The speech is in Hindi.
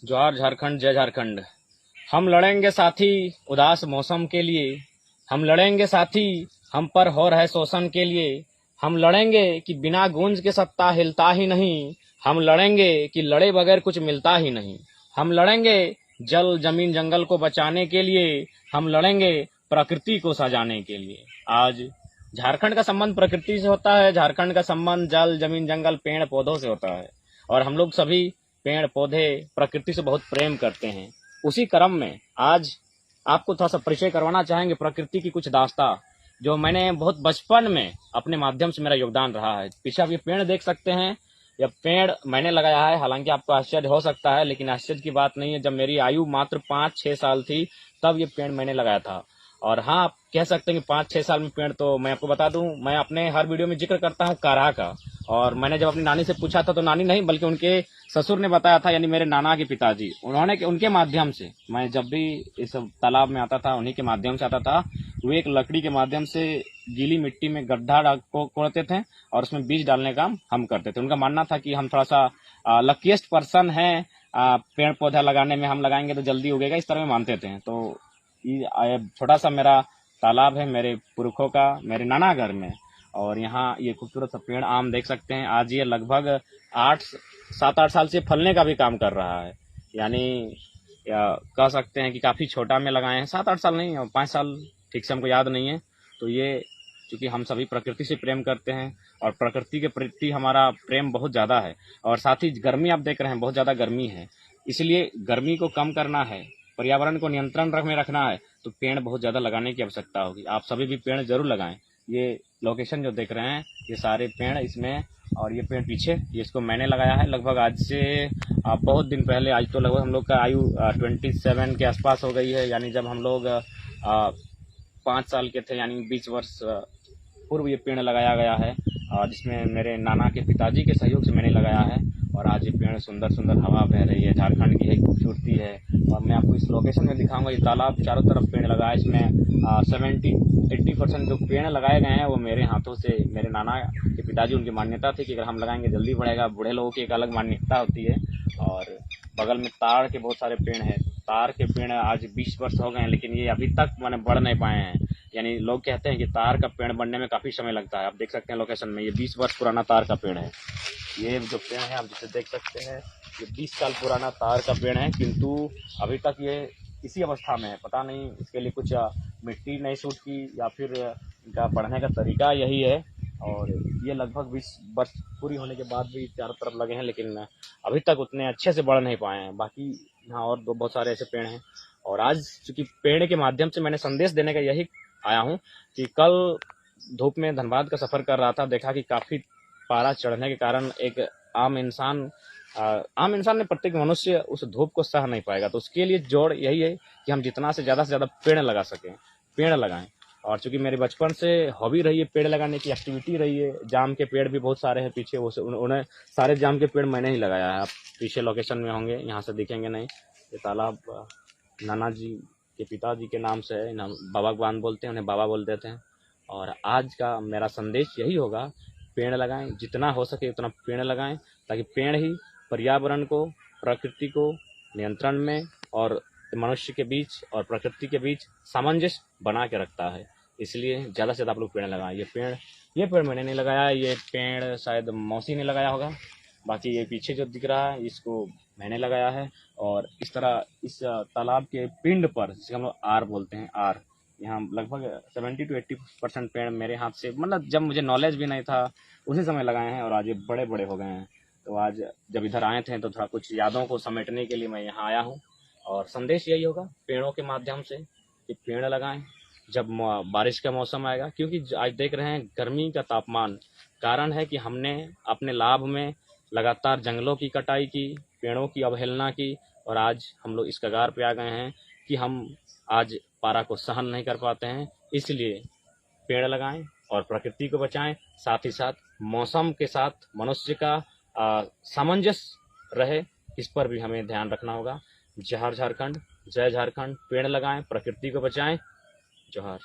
जोहार झारखंड, जय झारखंड। हम लड़ेंगे साथी उदास मौसम के लिए, हम लड़ेंगे साथी हम पर हो रहे शोषण के लिए, हम लड़ेंगे कि बिना गूंज के सत्ता हिलता ही नहीं, हम लड़ेंगे कि लड़े बगैर कुछ मिलता ही नहीं, हम लड़ेंगे जल जमीन जंगल को बचाने के लिए, हम लड़ेंगे प्रकृति को सजाने के लिए। आज झारखंड का संबंध प्रकृति से होता है, झारखंड का संबंध जल जमीन जंगल पेड़ पौधों से होता है और हम लोग सभी पेड़ पौधे प्रकृति से बहुत प्रेम करते हैं। उसी क्रम में आज आपको थोड़ा सा परिचय करवाना चाहेंगे प्रकृति की कुछ दास्तां जो मैंने बहुत बचपन में अपने माध्यम से मेरा योगदान रहा है। पीछे आप ये पेड़ देख सकते हैं, यह पेड़ मैंने लगाया है। हालांकि आपको आश्चर्य हो सकता है, लेकिन आश्चर्य की बात नहीं है। जब मेरी आयु मात्र 5-6 साल थी तब ये पेड़ मैंने लगाया था। और हाँ, आप कह सकते हैं कि 5-6 साल में पेड़, तो मैं आपको बता दूं, मैं अपने हर वीडियो में जिक्र करता हूँ काढ़ा का। और मैंने जब अपनी नानी से पूछा था तो नानी नहीं बल्कि उनके ससुर ने बताया था, यानी मेरे नाना के पिताजी, उनके माध्यम से मैं जब भी इस तालाब में आता था उन्हीं के माध्यम से आता था। वो एक लकड़ी के माध्यम से गीली मिट्टी में गड्ढा कोड़ते थे और उसमें बीज डालने का हम करते थे। उनका मानना था कि हम थोड़ा सा लकीएस्ट पर्सन है, पेड़ पौधा लगाने में, हम लगाएंगे तो जल्दी उगेगा, इस तरह में मानते थे। तो ये छोटा सा मेरा तालाब है मेरे पुरखों का, मेरे नाना घर में। और यहाँ ये खूबसूरत सा पेड़ आम देख सकते हैं। आज ये लगभग 7-8 साल से फलने का भी काम कर रहा है, यानी कह सकते हैं कि काफ़ी छोटा में लगाए हैं। 7-8 साल नहीं, 5 साल, ठीक से हमको याद नहीं है। तो ये चूँकि हम सभी प्रकृति से प्रेम करते हैं और प्रकृति के प्रति हमारा प्रेम बहुत ज़्यादा है, और साथ ही गर्मी आप देख रहे हैं, बहुत ज़्यादा गर्मी है, इसलिए गर्मी को कम करना है, पर्यावरण को नियंत्रण में रखना है, तो पेड़ बहुत ज़्यादा लगाने की आवश्यकता होगी। आप सभी भी पेड़ जरूर लगाएं। ये लोकेशन जो देख रहे हैं ये सारे पेड़ इसमें, और ये पेड़ पीछे, ये इसको मैंने लगाया है लगभग आज से बहुत दिन पहले। आज तो लगभग हम लोग का आयु 27 के आसपास हो गई है, यानी जब हम लोग 5 साल के थे, यानी 20 वर्ष पूर्व ये पेड़ लगाया गया है, और जिसमें मेरे नाना के पिताजी के सहयोग से मैंने लगाया है। और आज ये पेड़ सुंदर सुंदर हवा बह रही है, झारखंड की है खूबसूरती है। और मैं आपको इस लोकेशन में दिखाऊंगा, ये तालाब चारों तरफ पेड़ लगा है। इसमें 70-80% जो पेड़ लगाए गए हैं वो मेरे हाथों से, मेरे नाना के पिताजी, उनकी मान्यता थी कि अगर हम लगाएंगे जल्दी बढ़ेगा। बूढ़े लोगों की एक अलग मान्यता होती है। और बगल में ताड़ के बहुत सारे पेड़ हैं, तार के पेड़ आज 20 वर्ष हो गए हैं, लेकिन ये अभी तक मैंने बढ़ नहीं पाए हैं। यानी लोग कहते हैं कि तार का पेड़ बनने में काफ़ी समय लगता है। आप देख सकते हैं लोकेशन में, ये 20 वर्ष पुराना तार का पेड़ है। ये जो पेड़ है आप जिसे देख सकते हैं, ये 20 साल पुराना तार का पेड़ है, किंतु अभी तक ये इसी अवस्था में है। पता नहीं इसके लिए कुछ मिट्टी नहीं सूट की, या फिर इनका बढ़ने का तरीका यही है। और ये लगभग 20 वर्ष पूरी होने के बाद भी चारों तरफ लगे हैं, लेकिन अभी तक उतने अच्छे से बढ़ नहीं पाए हैं। बाकी यहाँ और बहुत सारे ऐसे पेड़ हैं। और आज चूँकि पेड़ के माध्यम से मैंने संदेश देने का यही आया हूँ कि कल धूप में धनबाद का सफ़र कर रहा था, देखा कि काफ़ी पारा चढ़ने के कारण एक आम इंसान ने, प्रत्येक मनुष्य उस धूप को सह नहीं पाएगा। तो उसके लिए जोड़ यही है कि हम जितना से ज़्यादा पेड़ लगा सकें, पेड़ लगाएं। और चूंकि मेरे बचपन से हॉबी रही है पेड़ लगाने की, एक्टिविटी रही है, जाम के पेड़ भी बहुत सारे हैं पीछे, उन्हें सारे जाम के पेड़ मैंने ही लगाया है। आप पीछे लोकेशन में होंगे, यहाँ से दिखेंगे नहीं। ये तालाब नाना जी के पिताजी के नाम से है, बाबा बांध बोलते हैं, उन्हें बाबा बोल देते हैं। और आज का मेरा संदेश यही होगा, पेड़ लगाएं, जितना हो सके उतना पेड़ लगाएं, ताकि पेड़ ही पर्यावरण को, प्रकृति को नियंत्रण में और मनुष्य के बीच और प्रकृति के बीच सामंजस्य बना के रखता है। इसलिए ज़्यादा से ज़्यादा आप लोग पेड़ लगाएं। ये पेड़ मैंने नहीं लगाया, ये पेड़ शायद मौसी ने लगाया होगा। बाकी ये पीछे जो दिख रहा है इसको मैंने लगाया है। और इस तरह इस तालाब के पिंड पर, जिसे हम लोग आर बोलते हैं, आर, यहाँ लगभग 70-80% पेड़ मेरे हाथ से, मतलब जब मुझे नॉलेज भी नहीं था उसी समय लगाए हैं, और आज ये बड़े बड़े हो गए हैं। तो आज जब इधर आए थे तो थोड़ा कुछ यादों को समेटने के लिए मैं यहाँ आया हूँ। और संदेश यही होगा पेड़ों के माध्यम से कि पेड़ लगाएं जब बारिश का मौसम आएगा, क्योंकि आज देख रहे हैं गर्मी का तापमान कारण है कि हमने अपने लाभ में लगातार जंगलों की कटाई की, पेड़ों की अवहेलना की, और आज हम लोग इस कगार पे आ गए हैं कि हम आज पारा को सहन नहीं कर पाते हैं। इसलिए पेड़ लगाएं और प्रकृति को बचाएं, साथ ही साथ मौसम के साथ मनुष्य का सामंजस्य रहे, इस पर भी हमें ध्यान रखना होगा। जोहार झारखंड, जय झारखंड। पेड़ लगाएं, प्रकृति को बचाएं। जोहार।